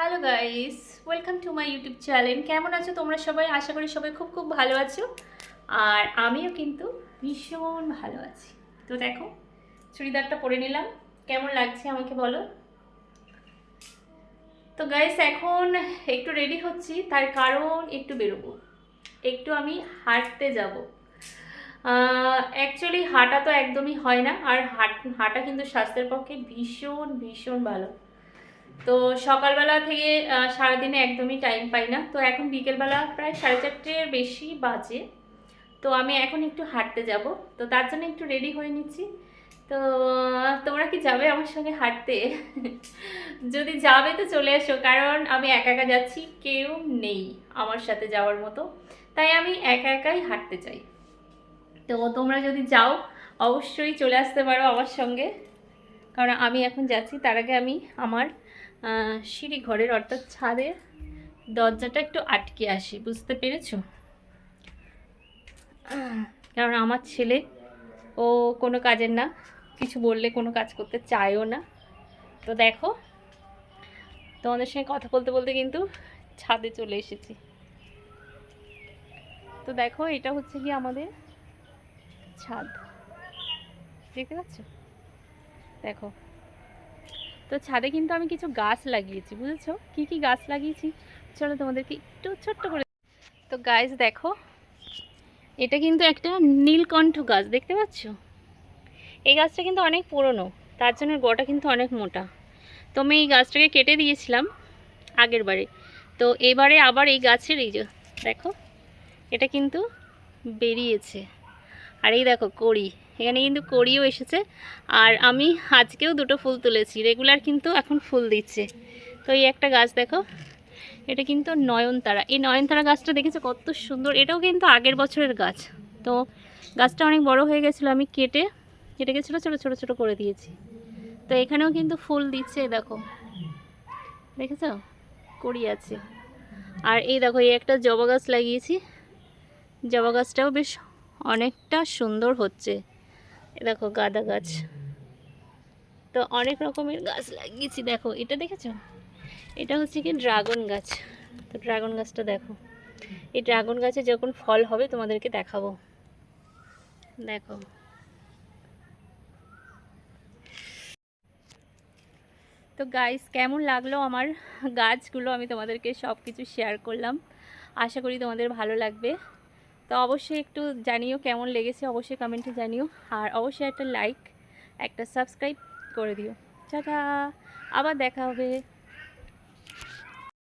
Hello guys, welcome to my YouTube channel. কেমন আছো তোমরা সবাই? আশা করি সবাই খুব খুব ভালো আছো। আর আমিও কিন্তু ভীষণ ভালো আছি। তো দেখো, চুড়িদারটা পরে নিলাম, কেমন লাগছে আমাকে বলো। তো গাইস, এখন একটু রেডি হচ্ছি, তার কারণ একটু বেরোবো, একটু আমি হাঁটতে যাব। অ্যাকচুয়ালি হাঁটা তো একদমই হয় না, আর হাঁটা কিন্তু স্বাস্থ্যের পক্ষে ভীষণ ভীষণ ভালো। তো সকালবেলা থেকে সারাদিনে একদমই টাইম পাই না, তো এখন বিকেলবেলা প্রায় 4:30-এর বেশি বাজে। তো আমি এখন একটু হাঁটতে যাব, তো তার জন্য একটু রেডি হয়ে নিচ্ছি। তো তোমরা কি যাবে আমার সঙ্গে হাঁটতে? যদি যাবে তো চলে এসো, কারণ আমি একা একা যাচ্ছি, কেউ নেই আমার সাথে যাওয়ার মতো, তাই আমি একা একাই হাঁটতে চাই। তো তোমরা যদি যাও অবশ্যই চলে আসতে পারো আমার সঙ্গে, কারণ আমি এখন যাচ্ছি। তার আগে আমি আমার সিঁড়ি ঘরের অর্থাৎ ছাদের দরজাটা একটু আটকে আসি, বুঝতে পেরেছো? কারণ আমার ছেলে ও কোনো কাজের না, কিছু বললে কোনো কাজ করতে চায়ও না। তো দেখো, তোমাদের সঙ্গে কথা বলতে বলতে কিন্তু ছাদে চলে এসেছি। তো দেখো, এটা হচ্ছে কি আমাদের ছাদ, দেখতে পাচ্ছ? দেখো, তো ছাদে কিন্তু আমি কিছু গাছ লাগিয়েছি, বুঝেছো? কি কি গাছ লাগিয়েছি চলো তোমাদেরকে একটু ছোট্ট করে। তো গাছ দেখো, এটা কিন্তু একটা নীলকণ্ঠ গাছ, দেখতে পাচ্ছ? এই গাছটা কিন্তু অনেক পুরনো, তার জন্য গোটা কিন্তু অনেক মোটা। তো আমি এই গাছটাকে কেটে দিয়েছিলাম আগের বারে, তো এবারে আবার এই গাছের এই যে দেখো, এটা কিন্তু বেরিয়েছে। আর এই দেখো কড়ি, এখানে কিন্তু কড়িও এসেছে। আর আমি আজকেও দুটো ফুল তুলেছি, রেগুলার কিন্তু এখন ফুল দিচ্ছে। তো এই একটা গাছ দেখো, এটা কিন্তু নয়নতারা। এই নয়নতারা গাছটা দেখেছো কত সুন্দর? এটাও কিন্তু আগের বছরের গাছ। তো গাছটা অনেক বড় হয়ে গেছিলো, আমি কেটে এটাকে ছোটো ছোটো ছোটো ছোটো করে দিয়েছি। তো এখানেও কিন্তু ফুল দিচ্ছে, দেখো, দেখেছো? কড়ি আছে। আর এই দেখো, এই একটা জবা গাছ লাগিয়েছি, জবা গাছটাও বেশ অনেকটা সুন্দর হচ্ছে। এ দেখো গাঁদা গাছ। তো অনেক রকমের গাছ লাগিয়েছি। দেখো এটা দেখেছো, এটা হচ্ছে কি ড্রাগন গাছ। তো ড্রাগন গাছটা দেখো, এই ড্রাগন গাছে যখন ফল হবে তোমাদেরকে দেখাবো। দেখো, তো গাইস, কেমন লাগলো আমার গাছগুলো? আমি তোমাদেরকে সব কিছু শেয়ার করলাম, আশা করি তোমাদের ভালো লাগবে। তো অবশ্যই একটু জানিও কেমন লেগেছে, অবশ্যই কমেন্টে জানিও। আর অবশ্যই একটা লাইক, একটা সাবস্ক্রাইব করে দিও। টাটা, আবার দেখা হবে।